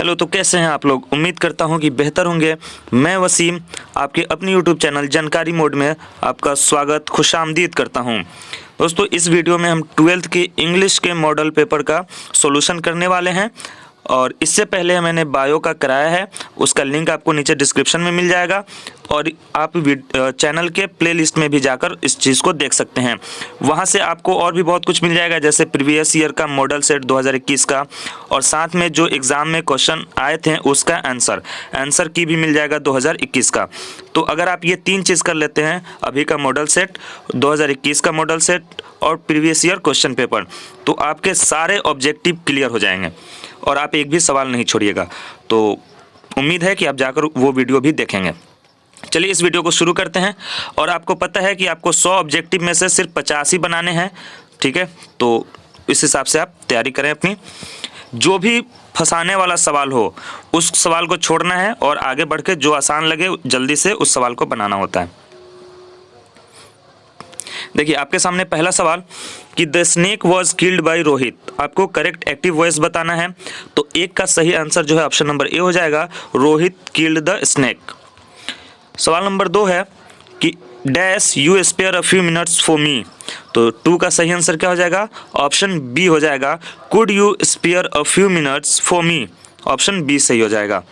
Hello, तो कैसे हैं आप लोग। उम्मीद करता हूं कि बेहतर होंगे। मैं वसीम आपके अपने यूट्यूब चैनल जानकारी मोड में आपका स्वागत खुशामदीद करता हूं। दोस्तों, इस वीडियो में हम 12th के इंग्लिश के मॉडल पेपर का सॉल्यूशन करने वाले हैं और इससे पहले मैंने बायो का कराया है, उसका लिंक आपको नीचे डिस्क्रिप्शन में मिल जाएगा और आप चैनल के प्लेलिस्ट में भी जाकर इस चीज़ को देख सकते हैं। वहां से आपको और भी बहुत कुछ मिल जाएगा, जैसे प्रीवियस ईयर का मॉडल सेट 2021 का और साथ में जो एग्ज़ाम में क्वेश्चन आए थे उसका आंसर की भी मिल जाएगा 2021 का। तो अगर आप ये 3 चीज़ कर लेते हैं, अभी का मॉडल सेट, 2021 का मॉडल सेट और प्रीवियस ईयर क्वेश्चन पेपर, तो आपके सारे ऑब्जेक्टिव क्लियर हो जाएंगे और आप एक भी सवाल नहीं छोड़िएगा। तो उम्मीद है कि आप जाकर वो वीडियो भी देखेंगे। चलिए इस वीडियो को शुरू करते हैं। और आपको पता है कि आपको 100 ऑब्जेक्टिव में से सिर्फ 50 ही बनाने हैं, ठीक है। तो इस हिसाब से आप तैयारी करें अपनी। जो भी फंसाने वाला सवाल हो उस सवाल को छोड़ना है और आगे बढ़ के जो आसान लगे जल्दी से उस सवाल को बनाना होता है। देखिए आपके सामने पहला सवाल कि the snake was killed by Rohit, आपको करेक्ट एक्टिव वॉइस बताना है। तो एक का सही आंसर जो है ऑप्शन नंबर ए हो जाएगा, रोहित किल्ड द स्नेक। सवाल नंबर 2 है कि dash you spare a few minutes for me, तो 2 का सही आंसर क्या हो जाएगा, ऑप्शन बी हो जाएगा, could you spare a few minutes for me, option B सही हो जाएगा।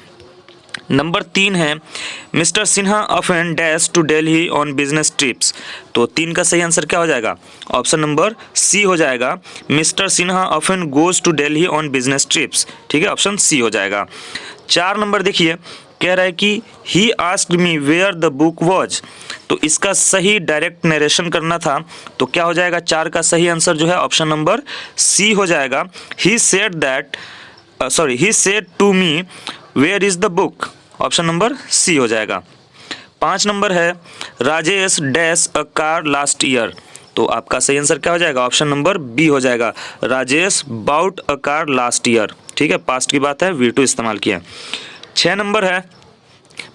नंबर 3 है mister Sinha often dash to Delhi on business trips, तो 3 का सही आंसर क्या हो जाएगा, ऑप्शन नंबर सी हो जाएगा, mister Sinha often goes to Delhi on business trips, ठीक है, ऑप्शन सी हो जाएगा। 4 नंबर देखिए, कह रहा है कि he asked me where the book was, तो इसका सही डायरेक्ट नरेशन करना था, तो क्या हो जाएगा, 4 का सही आंसर जो है ऑप्शन नंबर सी हो जाएगा, he said to me where is the book, option number C हो जाएगा। 5 नंबर है Rajesh dash a car last year, तो आपका सही आंसर क्या हो जाएगा, ऑप्शन नंबर बी हो जाएगा, Rajesh bought a car last year, ठीक है, पास्ट की बात है, V2 इस्तेमाल किया। 6 नंबर है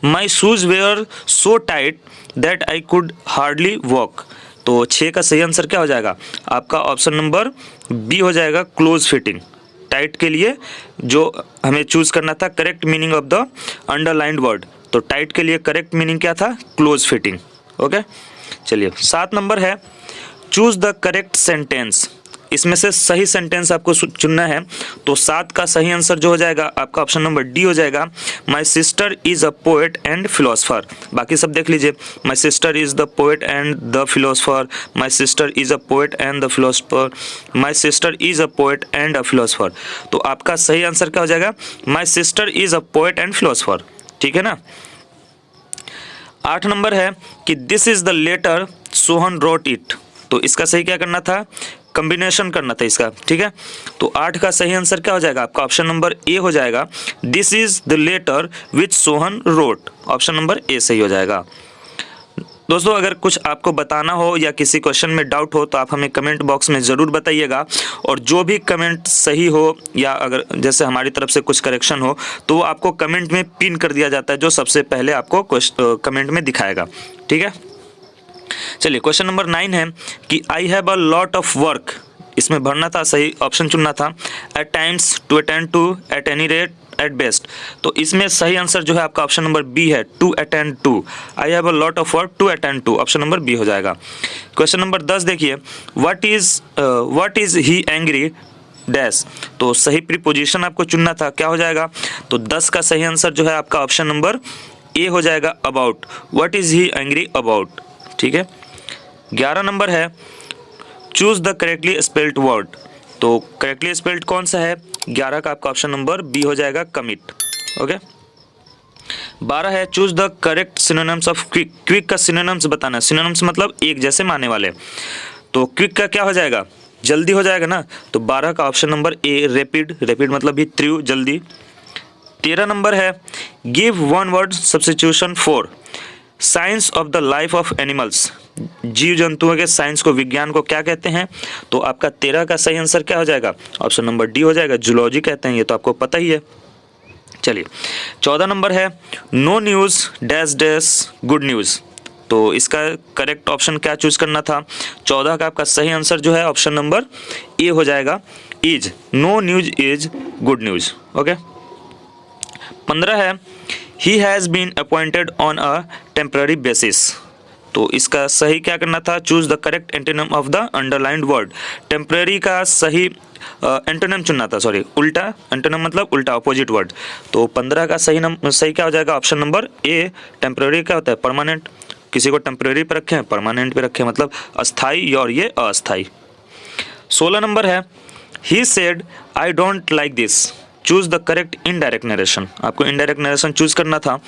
my shoes were so tight that I could hardly walk, तो 6 का सही आंसर क्या हो जाएगा, आपका ऑप्शन नंबर बी हो जाएगा, क्लोज फिटिंग। टाइट के लिए जो हमें चूज करना था correct meaning of the underlined word, तो टाइट के लिए करेक्ट मीनिंग क्या था, क्लोज फिटिंग। ओके, चलिए 7 नंबर है चूज द करेक्ट सेंटेंस, इसमें से सही सेंटेंस आपको चुनना है। तो 7 का सही आंसर जो हो जाएगा आपका ऑप्शन नंबर डी हो जाएगा, my sister is a poet and philosopher. बाकी सब देख लीजिए, my sister is the poet and the philosopher, my sister is a poet and the philosopher, my sister is a poet and a philosopher, तो आपका सही answer क्या हो जाएगा, my sister is a poet and philosopher, ठीक है ना। 8 number है कि this is the letter Sohan wrote it, तो इसका सही क्या करना था, कॉम्बिनेशन करना था इसका, ठीक है। तो 8 का सही आंसर क्या हो जाएगा आपका, ऑप्शन नंबर ए हो जाएगा, this is the letter which Sohan wrote, option number A सही हो जाएगा। दोस्तों, अगर कुछ आपको बताना हो या किसी क्वेश्चन में डाउट हो तो आप हमें कमेंट बॉक्स में ज़रूर बताइएगा, और जो भी कमेंट सही हो या अगर जैसे हमारी तरफ से कुछ करेक्शन हो तो वो आपको कमेंट में पिन कर दिया जाता है, जो सबसे पहले आपको कमेंट में दिखाएगा, ठीक है। चलिए क्वेश्चन नंबर 9 है कि I have a lot of work, इसमें भरना था, सही ऑप्शन चुनना था, at times, to attend to, at any rate, at best, तो इसमें सही आंसर जो है आपका ऑप्शन नंबर बी है, to attend to, I have a lot of work to attend to, option number B हो जाएगा। क्वेश्चन नंबर 10 देखिए, what is he angry dash, तो सही प्रीपोजिशन आपको चुनना था, क्या हो जाएगा, तो 10 का सही आंसर जो है आपका ऑप्शन नंबर ए हो जाएगा, about, what is he angry about, ठीक है। 11 नंबर है choose the correctly spelled word, तो करेक्टली स्पेल्ड कौन सा है, 11 का आपका ऑप्शन नंबर बी हो जाएगा, कमिट। ओके, 12 है choose the correct synonyms of quick, quick का सिनोनिम्स बताना है, सिनोनिम्स मतलब एक जैसे मानने वाले, तो क्विक का क्या हो जाएगा, जल्दी हो जाएगा ना, तो 12 का ऑप्शन नंबर ए, रैपिड, रैपिड मतलब भी थ्रू, जल्दी। 13 नंबर है give one word substitution for science of the life of animals, जीव जंतुओं के साइंस को, विज्ञान को क्या कहते हैं, तो आपका 13 का सही आंसर क्या हो जाएगा, ऑप्शन नंबर डी हो जाएगा, जूलॉजी कहते हैं, ये तो आपको पता ही है। चलिए 14 नंबर है no news dash dash good news, तो इसका करेक्ट ऑप्शन क्या चूज करना था, 14 का आपका सही आंसर जो है ऑप्शन नंबर ए हो जाएगा, is, no news is good news. Okay, 15 है he has been appointed on a temporary basis. तो इसका सही क्या करना था, choose the correct antonym of the underlined word. Temporary का सही एंटोनिम चुनना था, सॉरी उल्टा, एंटोनिम मतलब उल्टा अपोजिट वर्ड। तो 15 का सही क्या हो जाएगा, ऑप्शन नंबर ए। टेम्पररी क्या होता है, परमानेंट। किसी को टेम्पररी पे रखें, परमानेंट पे रखें, मतलब अस्थाई और ये अस्थाई। 16 नंबर है he said I don't like this, choose the correct indirect narration. आपको इनडायरेक्ट नरेशन चूज करना था।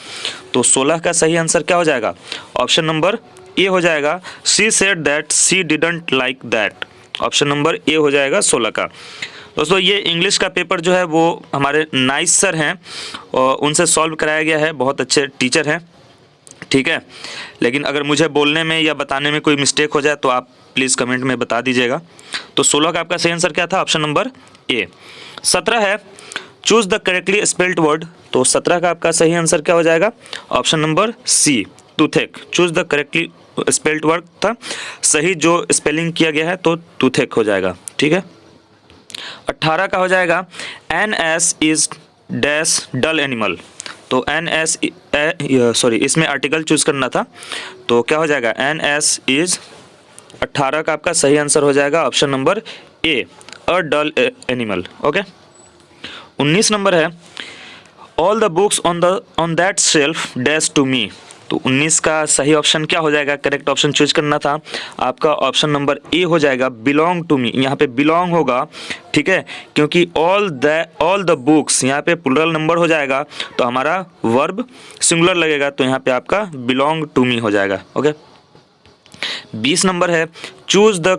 तो 16 का सही आंसर क्या हो जाएगा, ऑप्शन नंबर ए हो जाएगा। She said that she didn't like that, option number A हो जाएगा 16 का। दोस्तों ये इंग्लिश का पेपर जो है वो हमारे नाइस सर हैं और उनसे सॉल्व कराया गया है, बहुत अच्छे टीचर हैं, ठीक है। लेकिन अगर मुझे बोलने में या बताने में कोई मिस्टेक हो जाए तो आप प्लीज़ कमेंट में बता दीजिएगा। तो 16 का आपका सही आंसर क्या था, ऑप्शन नंबर ए। 17 है choose the correctly spelled word. तो 17 का आपका सही आंसर क्या हो जाएगा, option number C, toothache. Choose the correctly spelled word था, सही जो स्पेलिंग किया गया है तो टूथेक हो जाएगा, ठीक है। 18 का हो जाएगा an ass is dash dull animal. तो एन एस सॉरी इसमें आर्टिकल चूज करना था, तो क्या हो जाएगा एन एस इज, 18 का आपका सही आंसर हो जाएगा option number A, a dull animal, okay. 19 number है all the books on that shelf dash to me. तो 19 का सही ऑप्शन क्या हो जाएगा, करेक्ट ऑप्शन चूज करना था आपका, ऑप्शन नंबर ए हो जाएगा बिलोंग टू मी। यहाँ पे बिलोंग होगा, ठीक है, क्योंकि ऑल द बुक्स यहाँ पे प्लूरल नंबर हो जाएगा तो हमारा वर्ब सिंगुलर लगेगा, तो यहाँ पे आपका बिलोंग टू मी हो जाएगा, ओके। 20 नंबर है choose the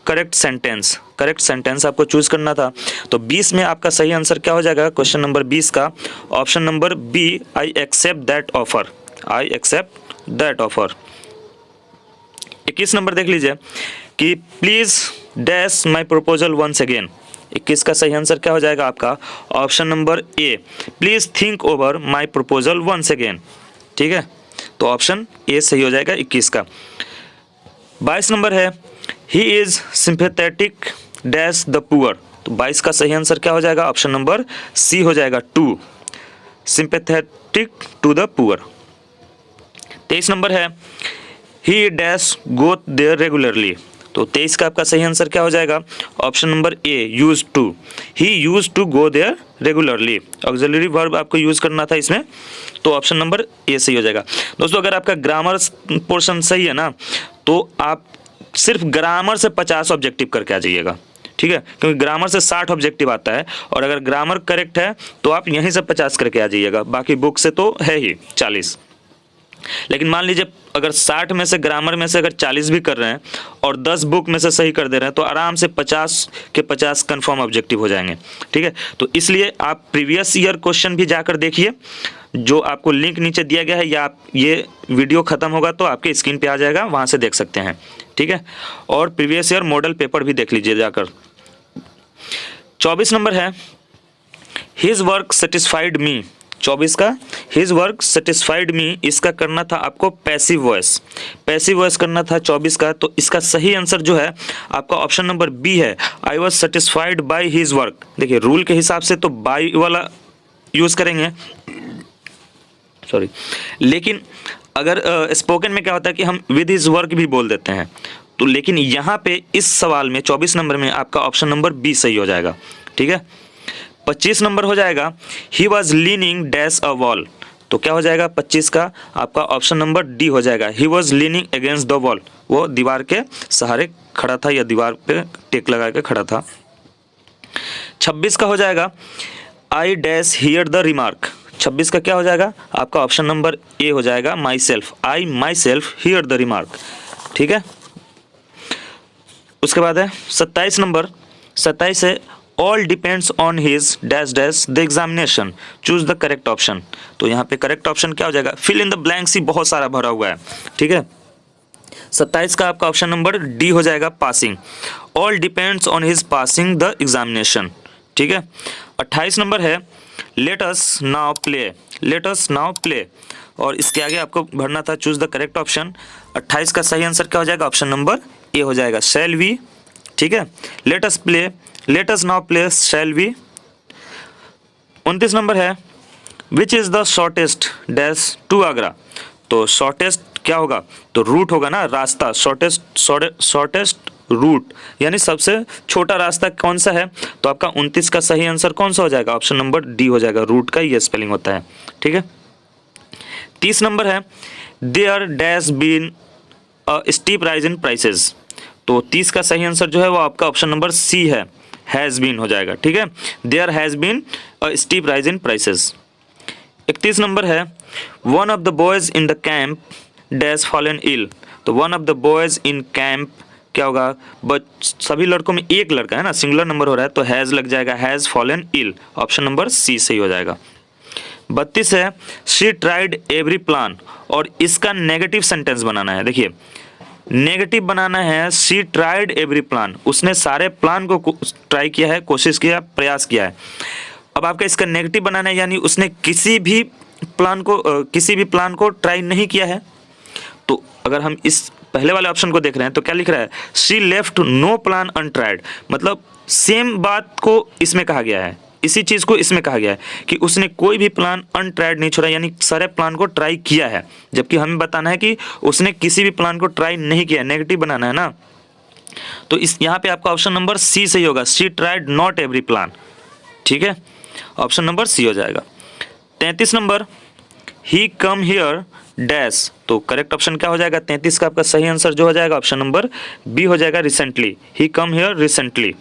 correct sentence. Correct sentence आपको चूज करना था। तो 20 में आपका सही आंसर क्या हो जाएगा, क्वेश्चन नंबर 20 का option number B, I accept that offer. I accept that offer. 21 number देख लीजिए कि please dash my proposal once again. 21 का सही आंसर क्या हो जाएगा आपका, option number A, please think over my proposal once again, ठीक है। तो ऑप्शन ए सही हो जाएगा 21 का। 22 नंबर है he is sympathetic dash the poor. तो 22 का सही आंसर क्या हो जाएगा, ऑप्शन नंबर सी हो जाएगा, to, sympathetic to the poor. 23 number है he dash go there regularly. तो 23 का आपका सही आंसर क्या हो जाएगा, option number A, use to. He use to go there regularly, auxiliary verb आपको यूज करना था इसमें, तो ऑप्शन नंबर ए सही हो जाएगा। दोस्तों अगर आपका ग्रामर पोर्शन सही है ना, तो आप सिर्फ ग्रामर से 50 ऑब्जेक्टिव करके आ जाइएगा, ठीक है, क्योंकि ग्रामर से 60 ऑब्जेक्टिव आता है, और अगर ग्रामर करेक्ट है तो आप यहीं से 50 करके आ जाइएगा, बाकी बुक से तो है ही 40। लेकिन मान लीजिए अगर 60 में से ग्रामर में से अगर 40 भी कर रहे हैं और 10 बुक में से सही कर दे रहे हैं तो आराम से 50 के 50 कंफर्म ऑब्जेक्टिव हो जाएंगे, ठीक है। तो इसलिए आप प्रीवियस ईयर क्वेश्चन भी जाकर देखिए, जो आपको लिंक नीचे दिया गया है, या आप ये वीडियो खत्म होगा तो आपके स्क्रीन पे आ जाएगा, वहाँ से देख सकते हैं, ठीक है। और प्रीवियस ईयर मॉडल पेपर भी देख लीजिए जाकर। 24 नंबर है हिज वर्क सेटिस्फाइड मी। 24 का हिज वर्क सेटिस्फाइड मी, इसका करना था आपको पैसिव वॉइस, पैसिव वॉइस करना था 24 का। तो इसका सही आंसर जो है आपका ऑप्शन नंबर बी है, I was satisfied by his work. देखिए रूल के हिसाब से तो बाई वाला यूज़ करेंगे, सॉरी, लेकिन अगर स्पोकन में क्या होता है कि हम विद हिज वर्क भी बोल देते हैं, तो लेकिन यहाँ पे इस सवाल में 24 नंबर में आपका ऑप्शन नंबर बी सही हो जाएगा, ठीक है। 25 नंबर हो जाएगा he was leaning dash a wall. तो क्या हो जाएगा 25 का आपका ऑप्शन नंबर डी हो जाएगा, he was leaning against the wall. वो दीवार के सहारे खड़ा था या दीवार पे टेक लगा के खड़ा था। 26 का हो जाएगा I dash here the remark. 26 का क्या हो जाएगा आपका ऑप्शन नंबर ए हो जाएगा, my self, I my self here the remark, ठीक है। उसके बाद है 27 नंबर, 27 है all depends on his dash dash the examination, choose the correct option. तो यहाँ पे करेक्ट ऑप्शन क्या हो जाएगा, फिल इन द ब्लैंक्स ही बहुत सारा भरा हुआ है, ठीक है। 27 का आपका ऑप्शन नंबर डी हो जाएगा, passing, all depends on his passing the examination, ठीक है। 28 नंबर है let us now play, let us now play, और इसके आगे आपको भरना था चूज द करेक्ट ऑप्शन। 28 का सही आंसर क्या हो जाएगा, ऑप्शन नंबर ए हो जाएगा, शैल वी, ठीक है। Let us play, let us now play shall we. 29 number है which is the shortest dash to Agra. तो शॉर्टेस्ट क्या होगा, तो रूट होगा ना, रास्ता, शॉर्टेस्ट रूट यानी सबसे छोटा रास्ता कौन सा है। तो आपका 29 का सही आंसर कौन सा हो जाएगा, ऑप्शन नंबर डी हो जाएगा, रूट का ये स्पेलिंग होता है। ठीक है, 30 नंबर है there dash been a steep rise in prices. तो 30 का सही आंसर जो है वो आपका ऑप्शन नंबर सी है, हैज़ बीन हो जाएगा। ठीक है, there has been a steep rise in prices. 31 number है one of the boys in the camp dash fallen ill. तो one of the boys in camp क्या होगा, बट सभी लड़कों में एक लड़का है ना, सिंगुलर नंबर हो रहा है, तो हैज़ लग जाएगा, has fallen ill, option number C सही हो जाएगा। 32 है शी ट्राइड एवरी प्लान, और इसका नेगेटिव सेंटेंस बनाना है। देखिए नेगेटिव बनाना है, शी ट्राइड एवरी प्लान, उसने सारे प्लान को ट्राई किया है, कोशिश किया, प्रयास किया है। अब आपका इसका नेगेटिव बनाना है, यानी उसने किसी भी प्लान को ट्राई नहीं किया है। तो अगर हम इस पहले वाले ऑप्शन को देख रहे हैं तो क्या लिख रहा है, she left no plan untried, मतलब सेम बात को इसमें कहा गया है, इसी चीज़ को इसमें कहा गया है कि उसने कोई भी प्लान अनट्राइड नहीं छोड़ा, यानी सारे प्लान को ट्राई किया है, जबकि हमें बताना है कि उसने किसी भी प्लान को ट्राई नहीं किया, नेगेटिव बनाना है ना। तो इस यहाँ पे आपका ऑप्शन नंबर सी सही होगा, she tried not every plan. ठीक है, ऑप्शन नंबर सी हो जाएगा। 33 number he come here dash. तो करेक्ट ऑप्शन क्या हो जाएगा, 33 का आपका सही आंसर जो हो जाएगा ऑप्शन नंबर बी हो जाएगा, recently, he come here recently.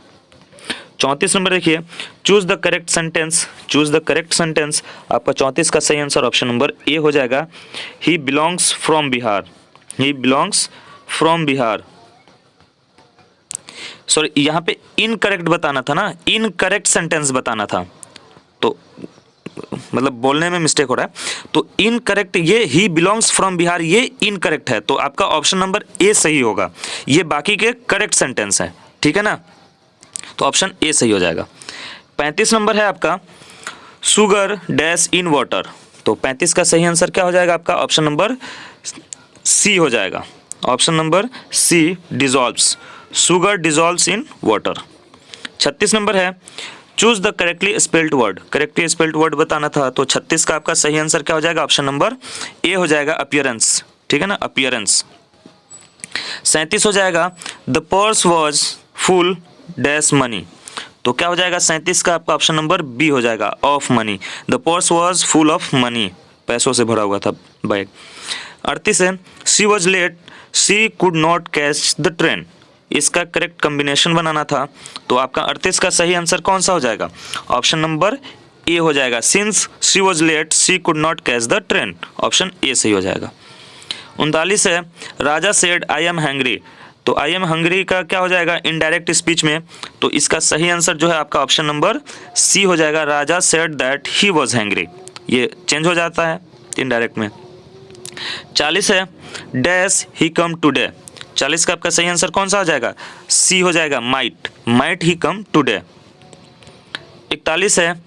34 number देखिए choose the correct sentence, choose the correct sentence, आपका 34 का सही आंसर ऑप्शन नंबर ए हो जाएगा, he belongs from Bihar, he belongs from Bihar. Sorry यहाँ पे इनकरेक्ट बताना था ना, इनकरेक्ट सेंटेंस बताना था, तो मतलब बोलने में मिस्टेक हो रहा है। तो इनकरेक्ट, ये ही बिलोंग्स फ्रॉम बिहार ये इनकरेक्ट है, तो आपका ऑप्शन नंबर ए सही होगा, ये बाकी के करेक्ट सेंटेंस है। ठीक है ना, तो ऑप्शन ए सही हो जाएगा। 35 नंबर है आपका शुगर डैश इन वाटर। तो 35 का सही आंसर क्या हो जाएगा आपका, ऑप्शन नंबर सी हो जाएगा, option number C dissolves, sugar dissolves in water. 36 number है choose the correctly spelled word, correctly spelled word बताना था, तो 36 का आपका सही आंसर क्या हो जाएगा, ऑप्शन नंबर ए हो जाएगा, अपीयरेंस। ठीक है ना, अपीयरेंस। 37 हो जाएगा the purse was full dash money. तो क्या हो जाएगा 37 का आपका ऑप्शन नंबर बी हो जाएगा, of money, the purse was full of money, पैसों से भरा हुआ था बैग। 38 है she was late she could not catch the train, इसका करेक्ट कॉम्बिनेशन बनाना था, तो आपका 38 का सही आंसर कौन सा हो जाएगा, ऑप्शन नंबर ए हो जाएगा, since she was late she could not catch the train, option A सही हो जाएगा। 39 है Raja said I am hungry. तो आई एम हंग्री का क्या हो जाएगा, इनडायरेक्ट स्पीच में, तो इसका सही आंसर जो है आपका ऑप्शन नंबर सी हो जाएगा, Raja said that he was hungry, ये चेंज हो जाता है इनडायरेक्ट में। 40 है डैश ही कम टुडे। 40 का आपका सही आंसर कौन सा हो जाएगा, सी हो जाएगा, माइट ही कम टुडे। 41 है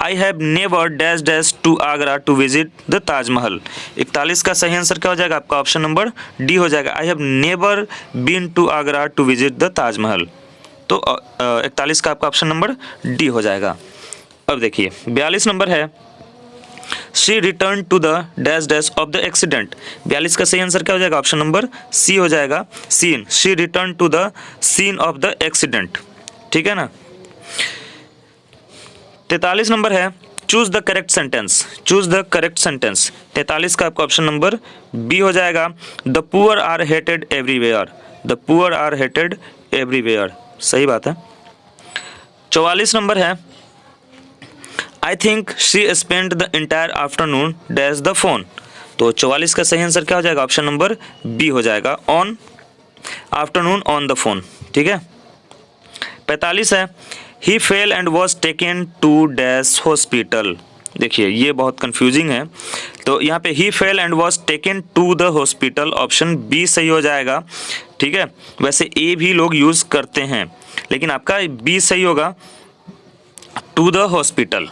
I have never dash dash to Agra to visit the Taj Mahal. 41 का सही आंसर क्या हो जाएगा आपका, ऑप्शन नंबर डी हो जाएगा, I have never been to Agra to visit the Taj Mahal, तो 41 का आपका ऑप्शन नंबर डी हो जाएगा। अब देखिए 42 नंबर है she return to the dash dash of the accident. 42 का सही आंसर क्या हो जाएगा, ऑप्शन नंबर सी हो जाएगा, scene, she return to the scene of the accident. ठीक है ना। 43 नंबर है choose the correct sentence, choose the correct sentence. 43 का आपका ऑप्शन नंबर बी हो जाएगा, the poor are hated everywhere, the poor are hated everywhere, सही बात है। 44 नंबर है I think she spend the entire afternoon dash the phone. तो 44 का सही आंसर क्या हो जाएगा, ऑप्शन नंबर बी हो जाएगा, on afternoon on the phone. ठीक है। 45 है he fell and was taken to dash hospital. देखिए ये बहुत कंफ्यूजिंग है, तो यहाँ पे he fell and was taken to the hospital, option B सही हो जाएगा। ठीक है, वैसे ए भी लोग यूज़ करते हैं, लेकिन आपका बी सही होगा, टू द हॉस्पिटल।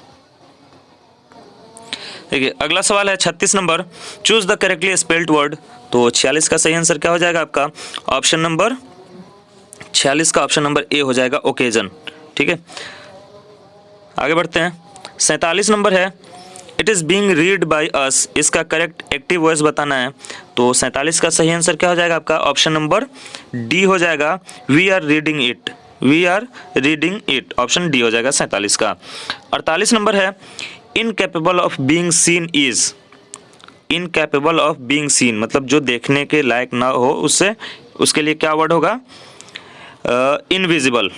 देखिए अगला सवाल है 36 number choose the correctly spelled word. तो 46 का सही आंसर क्या हो जाएगा आपका, ऑप्शन नंबर 46 का ऑप्शन नंबर ए हो जाएगा, ओकेजन। ठीक है, आगे बढ़ते हैं। 47 नंबर है it is being read by us, इसका करेक्ट एक्टिव वॉइस बताना है। तो 47 का सही आंसर क्या हो जाएगा आपका? ऑप्शन नंबर डी हो जाएगा, we are reading it, we are reading it, option D हो जाएगा 47 का। 48 नंबर है, incapable of being seen is, incapable of being seen मतलब जो देखने के लायक ना हो, उससे उसके लिए क्या वर्ड होगा? इनविजिबल,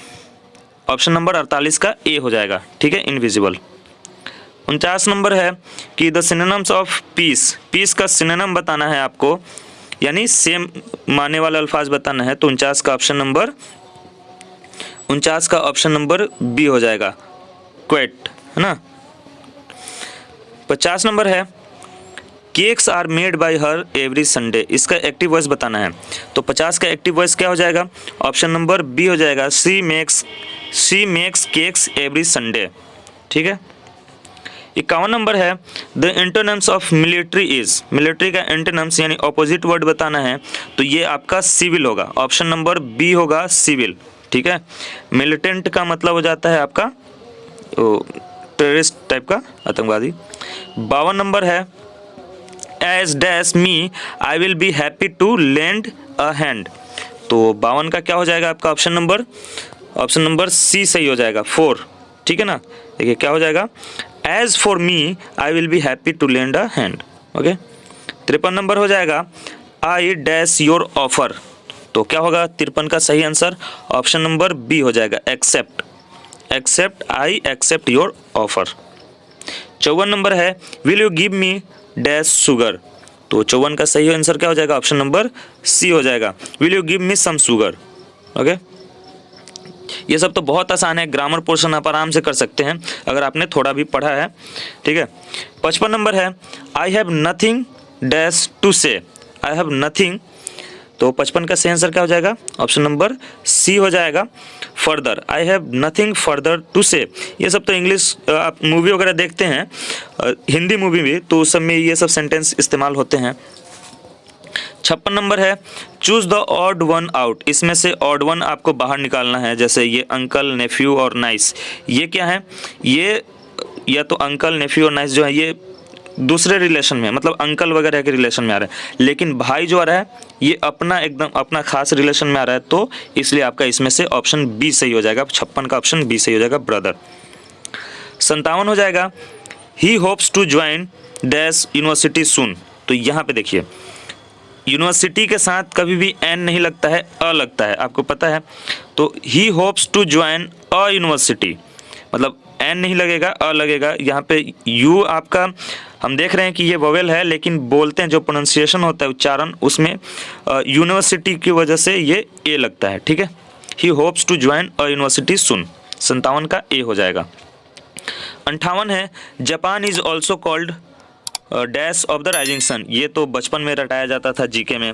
ऑप्शन नंबर 48 का ए हो जाएगा, ठीक है, इनविजिबल। 49 नंबर है कि the synonyms of peace, peace का सिनोनिम बताना है आपको, यानी सेम माने वाला अल्फाज बताना है। तो 49 का ऑप्शन नंबर बी हो जाएगा, क्वेट, है ना। 50 नंबर है, cakes are made by her every Sunday, इसका एक्टिव वॉइस बताना है। तो 50 का एक्टिव वॉइस क्या हो जाएगा? ऑप्शन नंबर बी हो जाएगा, she makes cakes every Sunday, ठीक है। 51 नंबर है, the antonyms of military is, military का एंटोनिम्स यानी ऑपोजिट वर्ड बताना है। तो ये आपका सिविल होगा, ऑप्शन नंबर बी होगा सिविल, ठीक है। मिलिटेंट का मतलब हो जाता है आपका टेररिस्ट टाइप का, आतंकवादी। 52 नंबर है, as dash me I will be happy to lend a hand. तो 52 का क्या हो जाएगा आपका? ऑप्शन नंबर सी सही हो जाएगा, 4, ठीक है ना। देखिए क्या हो जाएगा, as for me I will be happy to lend a hand, okay. 53 number हो जाएगा, आई डैश योर ऑफर। तो क्या होगा 53 का सही आंसर? ऑप्शन नंबर बी हो जाएगा, accept, I accept your offer. 54 number है, will you give me dash sugar. तो 54 का सही आंसर क्या हो जाएगा? ऑप्शन नंबर सी हो जाएगा, will you give me some sugar, okay. ये सब तो बहुत आसान है, ग्रामर पोर्शन आप आराम से कर सकते हैं अगर आपने थोड़ा भी पढ़ा है, ठीक है। 55 नंबर है, I have nothing dash to say, I have nothing. तो 55 का सही आंसर क्या हो जाएगा? ऑप्शन नंबर सी हो जाएगा, further, I have nothing further to say. ये सब तो इंग्लिश आप मूवी वगैरह देखते हैं, हिंदी मूवी भी, तो उस सब में ये सब सेंटेंस इस्तेमाल होते हैं। 56 नंबर है, choose the odd one out, इसमें से ऑड वन आपको बाहर निकालना है। जैसे ये अंकल, नेफ्यू और नाइस, ये क्या है? ये या तो अंकल, नेफ्यू और नाइस जो है ये दूसरे रिलेशन में, मतलब अंकल वगैरह के रिलेशन में आ रहा है, लेकिन भाई जो आ रहा है ये अपना एकदम अपना खास रिलेशन में आ रहा है, तो इसलिए आपका इसमें से ऑप्शन बी सही हो जाएगा। 56 का ऑप्शन बी सही हो जाएगा, ब्रदर। 57 हो जाएगा, he hopes to join dash university soon. तो यहाँ पे देखिए, यूनिवर्सिटी के साथ कभी भी एन नहीं लगता है, अ लगता है, आपको पता है। तो he hopes to join a university, मतलब एन नहीं लगेगा, अ लगेगा। यहाँ पे यू आपका हम देख रहे हैं कि ये वोवेल है, लेकिन बोलते हैं जो प्रोनाउंसिएशन होता है, उच्चारण, उसमें यूनिवर्सिटी की वजह से ये ए लगता है, ठीक है। He hopes to join a university soon, 57 का ए हो जाएगा। 58 है, Japan is also called dash of the rising sun. ये तो बचपन में रटाया जाता था जीके में।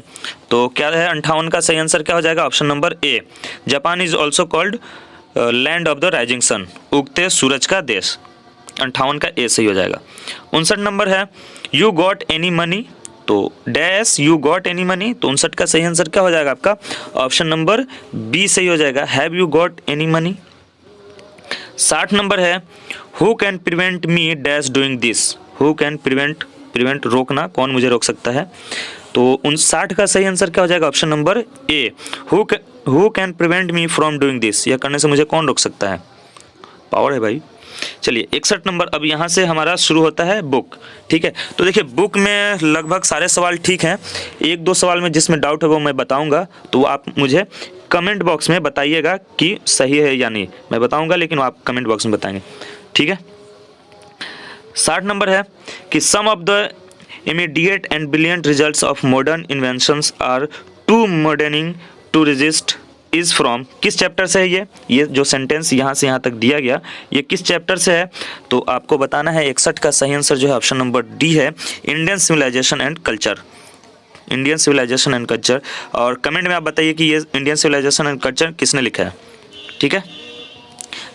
तो क्या है 58 का सही आंसर क्या हो जाएगा? Option number A, Japan is also called land of the rising sun, उगते सूरज का देश। 58 का ए सही हो जाएगा। 59 नंबर है, यू गॉट एनी मनी। तो dash you got any money, तो 59 का सही आंसर क्या हो जाएगा आपका? ऑप्शन नंबर बी सही हो जाएगा, have you got any money. 60 number है, who can prevent me dash doing this. Who can prevent रोकना, कौन मुझे रोक सकता है। तो 59 का सही आंसर क्या हो जाएगा? Option number A, who can prevent me from doing this. यह करने से मुझे कौन रोक सकता है? पावर है भाई। चलिए 61 नंबर, अब यहाँ से हमारा शुरू होता है बुक, ठीक है। तो देखिए बुक में लगभग सारे सवाल ठीक हैं, एक दो सवाल में जिसमें डाउट है वो मैं बताऊंगा, तो आप मुझे कमेंट बॉक्स में बताइएगा कि सही है या नहीं। मैं बताऊंगा लेकिन आप कमेंट बॉक्स में बताएंगे, ठीक है। 60 नंबर है कि some of the immediate and brilliant results of modern inventions are to modernising to resist is from. किस चैप्टर से है ये जो सेंटेंस यहाँ से यहाँ तक दिया गया, ये किस चैप्टर से है? तो आपको बताना है। 61 का सही आंसर जो है ऑप्शन नंबर डी है, Indian civilisation and culture. Indian civilisation and culture, और कमेंट में आप बताइए कि ये इंडियन सिविलाइजेशन एंड कल्चर किसने लिखा है, ठीक है।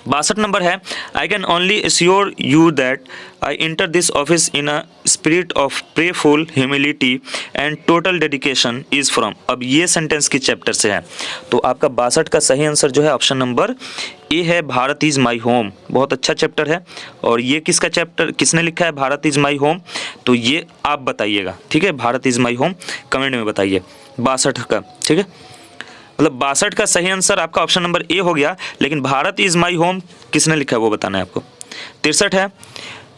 62 नंबर है, I can only assure you that I enter this office in a spirit of prayerful humility and total dedication is from. अब ये सेंटेंस किस चैप्टर से है? तो आपका 62 का सही आंसर जो है ऑप्शन नंबर ए है, भारत इज माई होम। बहुत अच्छा चैप्टर है। और ये किसका चैप्टर, किसने लिखा है भारत इज माई होम? तो ये आप बताइएगा, ठीक है, Bharat is my home comment में बताइए 62 का, ठीक है। मतलब 62 का सही आंसर आपका ऑप्शन नंबर ए हो गया, लेकिन भारत इज माई होम किसने लिखा है वो बताना है आपको। 63 है,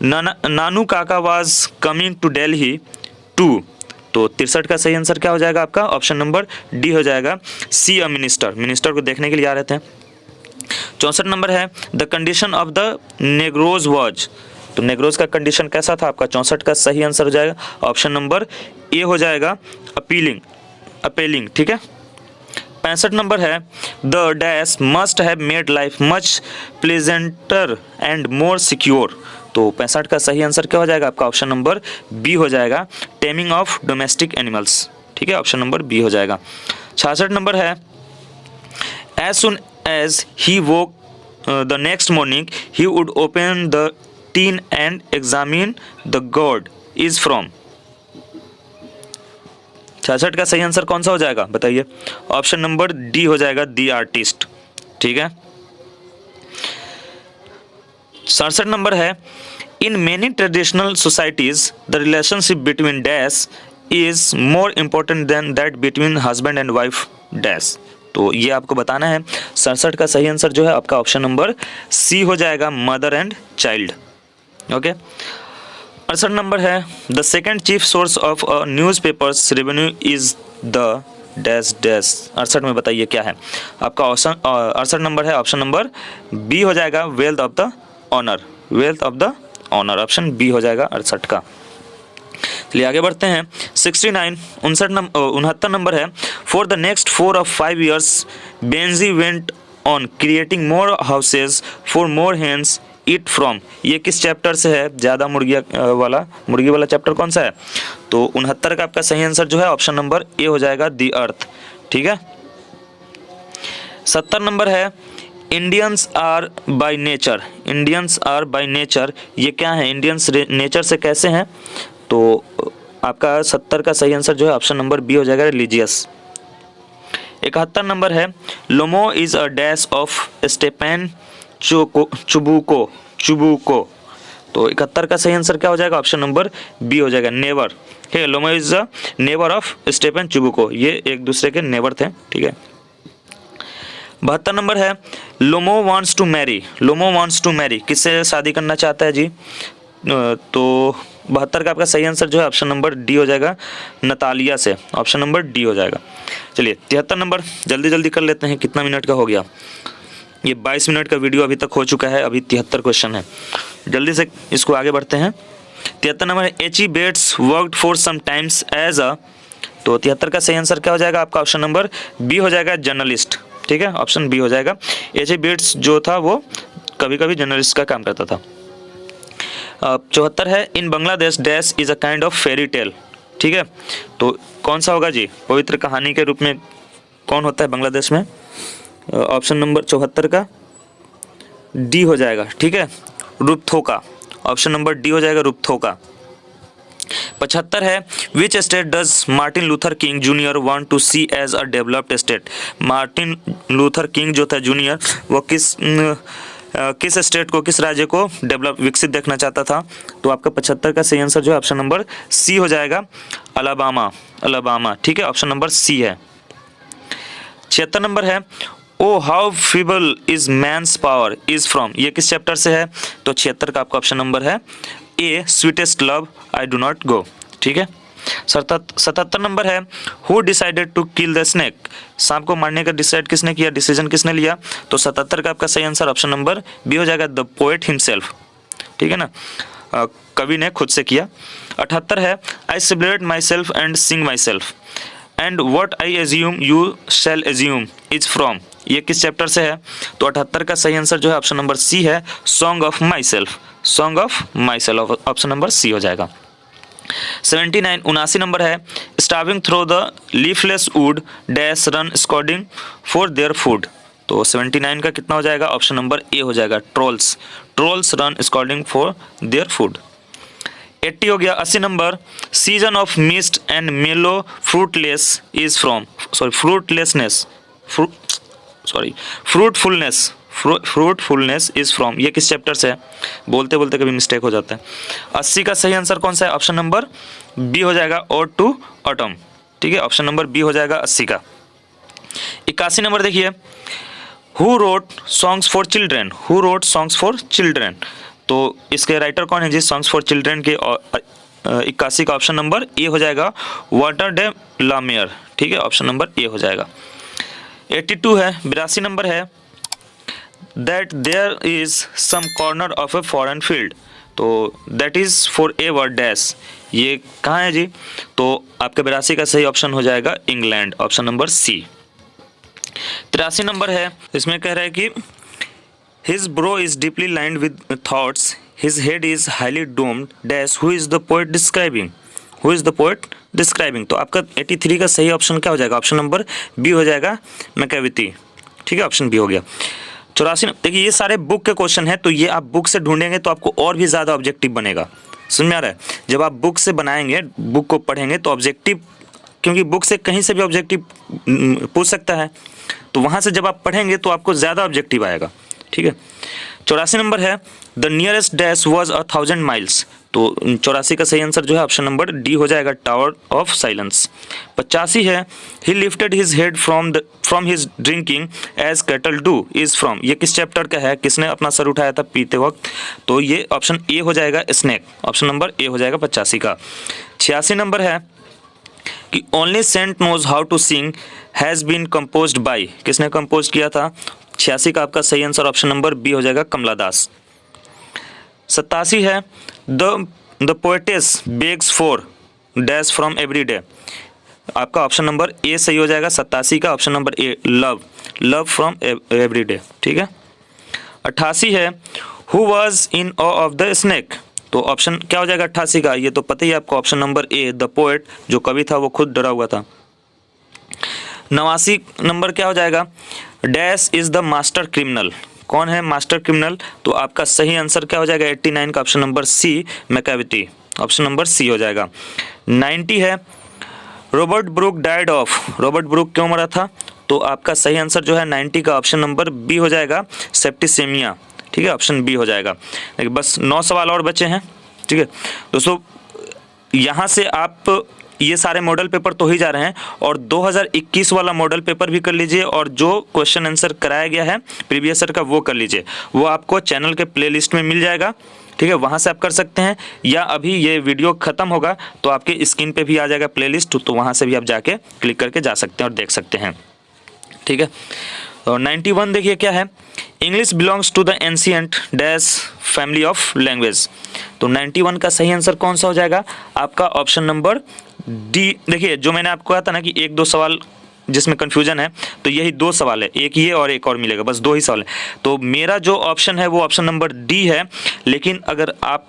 Nanu Kaka was coming to Delhi too. तो 63 का सही आंसर क्या हो जाएगा आपका? ऑप्शन नंबर डी हो जाएगा, सी अ मिनिस्टर, मिनिस्टर को देखने के लिए आ रहे थे। 64 नंबर है, the condition of the नेग्रोज was. तो नेग्रोज का कंडीशन कैसा था आपका? 64 का सही आंसर हो जाएगा ऑप्शन नंबर ए हो जाएगा, अपीलिंग, ठीक है। 65 नंबर है, the dash must have made life much pleasanter and more secure. तो 65 का सही आंसर क्या हो जाएगा आपका? ऑप्शन नंबर बी हो जाएगा, टेमिंग ऑफ डोमेस्टिक एनिमल्स, ठीक है, ऑप्शन नंबर बी हो जाएगा। 66 नंबर है, as soon as he woke the next morning he would open the tin and examine the gold is from. 66 का सही आंसर कौन सा हो जाएगा बताइए? ऑप्शन नंबर डी हो जाएगा, दी आर्टिस्ट, ठीक है। 67 नंबर है, in many traditional societies the relationship between dash is more important then that between husband and wife dash. तो ये आपको बताना है। 67 का सही आंसर जो है आपका ऑप्शन नंबर सी हो जाएगा, mother and child, okay. 68 number है, the second chief source of a newspapers revenue is the dash dash. 68 में बताइए क्या है आपका ऑप्शन? 68 नंबर है, ऑप्शन नंबर बी हो जाएगा, wealth of the owner, wealth of the owner, option B हो जाएगा 68 का। चलिए आगे बढ़ते हैं। 69 69 नंबर है, for the next 4 or 5 years Benjy went on creating more houses for more hens it from. ये किस चैप्टर से है? ज़्यादा मुर्गी वाला चैप्टर कौन सा है? तो 69 का आपका सही आंसर जो है ऑप्शन नंबर ए हो जाएगा, दी अर्थ, ठीक है। 70 नंबर है, Indians are by nature, Indians are by nature, ये क्या है? इंडियंस नेचर से कैसे हैं? तो आपका 70 का सही आंसर जो है ऑप्शन नंबर बी हो जाएगा, रिलीजियस। 71 नंबर है, लोमो इज अ डैश ऑफ स्टेपन चुबुको। तो 71 का सही आंसर क्या हो जाएगा? ऑप्शन नंबर बी हो जाएगा, नेवर, ठीक है। लोमो इज अ नेवर ऑफ स्टेपन चुबुको, ये एक दूसरे के नेवर थे, ठीक है। 72 नंबर है, लोमो वांट्स टू मैरी, लोमो वांट्स टू मैरी किससे शादी करना चाहता है जी? तो 72 का आपका सही आंसर जो है ऑप्शन नंबर डी हो जाएगा, नतालिया से, ऑप्शन नंबर डी हो जाएगा। चलिए 73 नंबर जल्दी जल्दी कर लेते हैं, कितना मिनट का हो गया? ये 22 मिनट का वीडियो अभी तक हो चुका है, अभी 73 क्वेश्चन है, जल्दी से इसको आगे बढ़ते हैं। 73 नंबर है, H E. Bates worked for some times as a. तो 73 का सही आंसर क्या हो जाएगा आपका? ऑप्शन नंबर बी हो जाएगा, जर्नलिस्ट, ठीक है, ऑप्शन बी हो जाएगा। एच.ई. बेट्स जो था वो कभी कभी जर्नलिस्ट का काम करता था। 74 है, in Bangladesh dash is a kind of fairy tale, ठीक है। तो कौन सा होगा जी? पवित्र कहानी के रूप में कौन होता है बांग्लादेश में? ऑप्शन नंबर 74 का डी हो जाएगा, ठीक है, रूपथोका, ऑप्शन नंबर डी हो जाएगा, रूपथोका। 75 है, which state does Martin Luther King junior want to see as a developed state. Martin Luther King जो था जूनियर, वो किस स्टेट को, किस राज्य को डेवलप विकसित देखना चाहता था? तो आपका 75 का सही आंसर जो है ऑप्शन नंबर सी हो जाएगा, अलाबामा, ठीक है, ऑप्शन नंबर सी है। 76 नंबर है, O how feeble is man's power is from, ये किस चैप्टर से है? तो 76 का आपका ऑप्शन नंबर है A, sweetest love I do not go, ठीक है। 77 नंबर है, who decided to kill the snake, सांप को मारने का डिसाइड किसने किया, डिसीजन किसने लिया? तो 77 का आपका सही आंसर ऑप्शन नंबर बी हो जाएगा, द पोएट हिमसेल्फ, ठीक है ना, कवि ने खुद से किया। 78 है, I celebrate my self and Singh my self and what I assume you shall assume is from, ये किस चैप्टर से है? तो 78 का सही आंसर जो है ऑप्शन नंबर सी है, song of my self, song of my self, option number C हो जाएगा। 79 नंबर है, starving through the leafless wood dash run scolding for their food. तो 79 का कितना हो जाएगा? ऑप्शन नंबर ए हो जाएगा, trolls run scolding for their food. 80 हो गया। 80 number, season of mist and mellow fruitless is from, fruitfulness is from, ये किस चैप्टर से है? बोलते बोलते कभी मिस्टेक हो जाता है। 80 का सही आंसर कौन सा है? ऑप्शन नंबर बी हो जाएगा, ओड टू ऑटम। ठीक है, ऑप्शन नंबर बी हो जाएगा 80 का। 81 नंबर देखिए, who wrote songs for children, who wrote songs for children, तो इसके राइटर कौन है जी? सॉन्ग्स फॉर चिल्ड्रेन के 81 का ऑप्शन नंबर ए हो जाएगा, वाल्टर डे ला मेयर। ठीक है, ऑप्शन नंबर ए हो जाएगा। 82 है, 82 नंबर है, that there is some corner of a foreign field, तो that is for a word dash, ये कहाँ है जी? तो आपके 82 का सही ऑप्शन हो जाएगा England, option number C. 83 number है, इसमें कह रहा है कि his brow is deeply lined with thoughts, his head is highly domed dash, who is the poet describing, who is the poet describing, तो आपका 83 का सही ऑप्शन क्या हो जाएगा? ऑप्शन नंबर बी हो जाएगा, मैकेविटी। ठीक है, ऑप्शन बी हो गया। 84, देखिए ये सारे बुक के क्वेश्चन हैं, तो ये आप बुक से ढूंढेंगे तो आपको और भी ज़्यादा ऑब्जेक्टिव बनेगा। समझ में आ रहा है? जब आप बुक से बनाएंगे, बुक को पढ़ेंगे तो ऑब्जेक्टिव, क्योंकि बुक से कहीं से भी ऑब्जेक्टिव पूछ सकता है, तो वहाँ से जब आप पढ़ेंगे तो आपको ज़्यादा ऑब्जेक्टिव आएगा। ठीक है, 84 नंबर है, the nearest dash was 1000 miles, तो 84 का सही आंसर जो है ऑप्शन नंबर डी हो जाएगा, टावर ऑफ साइलेंस। 85 है, he lifted his head from his drinking as cattle do is from, ये किस चैप्टर का है? किसने अपना सर उठाया था पीते वक्त? तो ये ऑप्शन ए हो जाएगा, स्नेक, ऑप्शन नंबर ए हो जाएगा 85 का। 86 नंबर है कि only saint knows how to sing has been composed by, किसने कंपोज किया था? 86 का आपका सही आंसर ऑप्शन नंबर बी हो जाएगा, कमला दास। 87 है, the poetess begs for dash from every day, आपका ऑप्शन नंबर ए सही हो जाएगा, 87 का option number A, love from every day. ठीक है, 88 है, who was in awe of the snake, तो ऑप्शन क्या हो जाएगा 88 का? ये तो पता ही है आपको, option number A, the poet, जो कवि था वो खुद डरा हुआ था। 89 नंबर क्या हो जाएगा? Dash is the master criminal, कौन है मास्टर क्रिमिनल? तो आपका सही आंसर क्या हो जाएगा? 89 का option number C, Macavity, option number C हो जाएगा। 90 है, Robert Brook died of, Robert Brook क्यों मरा था? तो आपका सही आंसर जो है 90 का ऑप्शन नंबर बी हो जाएगा, सेप्टिसेमिया। ठीक है, ऑप्शन बी हो जाएगा। देखिए बस 9 सवाल और बचे हैं। ठीक है दोस्तों, यहाँ से आप ये सारे मॉडल पेपर तो ही जा रहे हैं, और 2021 वाला मॉडल पेपर भी कर लीजिए, और जो क्वेश्चन आंसर कराया गया है प्रीवियस ईयर का वो कर लीजिए, वो आपको चैनल के प्लेलिस्ट में मिल जाएगा। ठीक है, वहाँ से आप कर सकते हैं, या अभी ये वीडियो ख़त्म होगा तो आपके स्क्रीन पे भी आ जाएगा प्लेलिस्ट, तो वहाँ से भी आप जाके क्लिक करके जा सकते हैं और देख सकते हैं। ठीक है, और 91 देखिए क्या है, English belongs to the ancient dash family of language, तो 91 का सही आंसर कौन सा हो जाएगा? आपका ऑप्शन नंबर डी। देखिए जो मैंने आपको कहा था ना कि 1-2 सवाल जिसमें कन्फ्यूजन है, तो यही 2 सवाल है, एक ये और एक और मिलेगा, बस 2 ही सवाल है। तो मेरा जो ऑप्शन है वो ऑप्शन नंबर डी है, लेकिन अगर आप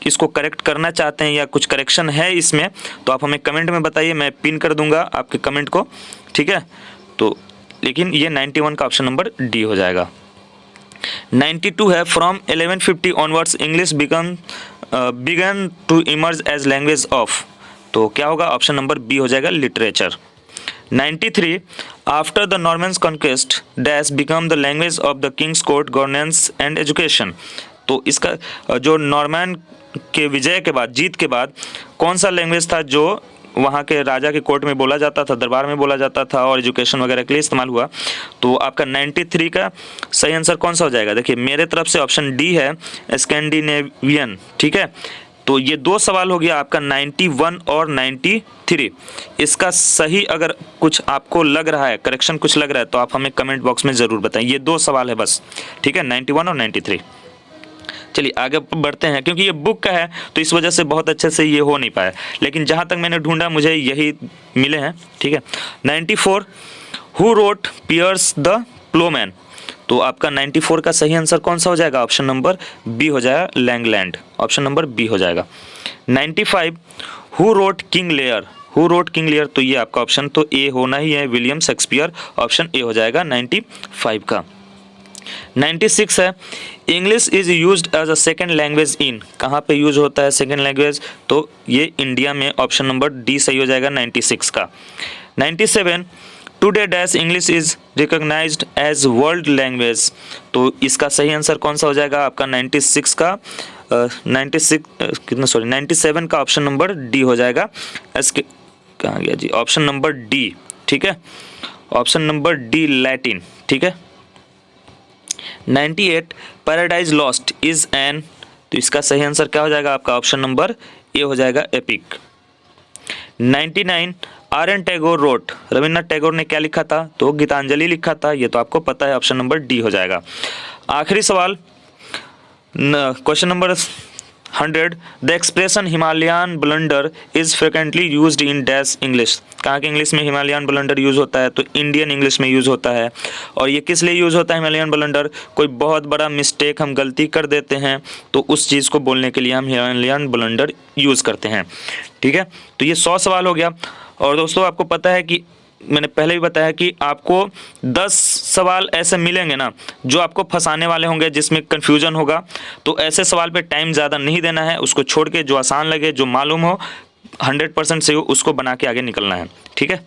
इसको करेक्ट करना चाहते हैं या कुछ करेक्शन है इसमें, तो आप हमें कमेंट में बताइए, मैं पिन कर दूंगा आपके कमेंट को। ठीक है, तो लेकिन ये 91 का ऑप्शन नंबर डी हो जाएगा। 92 है, from 1150 onwards English began to emerge as language of, तो क्या होगा? ऑप्शन नंबर बी हो जाएगा, literature. 93, after the Normans conquest dash become the language of the king's court governance and education, तो इसका जो नॉर्मन के विजय के बाद, जीत के बाद, कौन सा लैंग्वेज था जो वहाँ के राजा के कोर्ट में बोला जाता था, दरबार में बोला जाता था और एजुकेशन वगैरह के लिए इस्तेमाल हुआ? तो आपका 93 का सही आंसर कौन सा हो जाएगा? देखिए मेरे तरफ से ऑप्शन डी है, स्कैंडिनेवियन। ठीक है, तो ये 2 सवाल हो गया आपका 91 और 93। इसका सही अगर कुछ आपको लग रहा है, करेक्शन कुछ लग रहा है, तो आप हमें कमेंट बॉक्स में ज़रूर बताएं। ये 2 सवाल है बस। ठीक है, 91 और 93। चलिए आगे बढ़ते हैं, क्योंकि ये बुक का है तो इस वजह से बहुत अच्छे से ये हो नहीं पाया, लेकिन जहाँ तक मैंने ढूंढा मुझे यही मिले हैं। ठीक है, 94, who wrote Piers the Ploughman, तो आपका 94 का सही आंसर कौन सा हो जाएगा? ऑप्शन नंबर बी हो जाएगा, लैंगलैंड, ऑप्शन नंबर बी हो जाएगा। 95, who wrote King Lear, who wrote King Lear, तो ये आपका ऑप्शन तो ए होना ही है, विलियम शेक्सपियर, ऑप्शन ए हो जाएगा 95 का। 96 है, English is used as a second language in, कहाँ पे यूज होता है सेकेंड लैंग्वेज, तो ये इंडिया में, ऑप्शन नंबर डी सही हो जाएगा 96 का। 97, today dash English is recognised as world language, तो इसका सही आंसर कौन सा हो जाएगा आपका 96 का 97 का ऑप्शन नंबर डी हो जाएगा। इसके कहाँ गया जी, ऑप्शन नंबर डी, ठीक है, ऑप्शन नंबर डी लैटिन, ठीक है। 98, पैराडाइज लॉस्ट इज एन, तो इसका सही आंसर क्या हो जाएगा आपका ऑप्शन नंबर ए हो जाएगा epic. 99, R N Tagore wrote, Rabindranath Tagore ने क्या लिखा था, तो गीतांजलि लिखा था, ये तो आपको पता है, ऑप्शन नंबर डी हो जाएगा। आखिरी सवाल, question number 100, the expression Himalayan blunder is frequently used in dash English, कहाँ के इंग्लिश में हिमालयन ब्लंडर यूज़ होता है, तो इंडियन इंग्लिश में यूज़ होता है। और ये किस लिए यूज़ होता है हिमालयन ब्लंडर, कोई बहुत बड़ा मिस्टेक हम गलती कर देते हैं तो उस चीज़ को बोलने के लिए हम हिमालयन ब्लंडर यूज़ करते हैं, ठीक है। तो ये 100 सवाल हो गया। और दोस्तों आपको पता है कि मैंने पहले भी बताया कि आपको 10 सवाल ऐसे मिलेंगे ना जो आपको फंसाने वाले होंगे, जिसमें कन्फ्यूजन होगा, तो ऐसे सवाल पे टाइम ज़्यादा नहीं देना है, उसको छोड़ के जो आसान लगे, जो मालूम हो 100% से उसको बना के आगे निकलना है, ठीक है।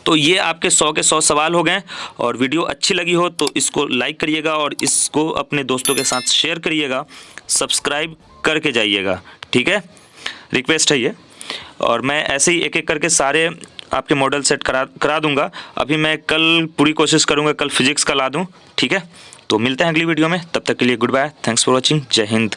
तो ये आपके 100 के 100 सवाल हो गए। और वीडियो अच्छी लगी हो तो इसको लाइक करिएगा और इसको अपने दोस्तों के साथ शेयर करिएगा, सब्सक्राइब करके जाइएगा, ठीक है, रिक्वेस्ट है ये। और मैं ऐसे ही एक एक करके सारे आपके मॉडल सेट करा दूंगा। अभी मैं कल पूरी कोशिश करूंगा कल फिजिक्स का ला दूं, ठीक है। तो मिलते हैं अगली वीडियो में, तब तक के लिए goodbye, thanks for watching, जय हिंद।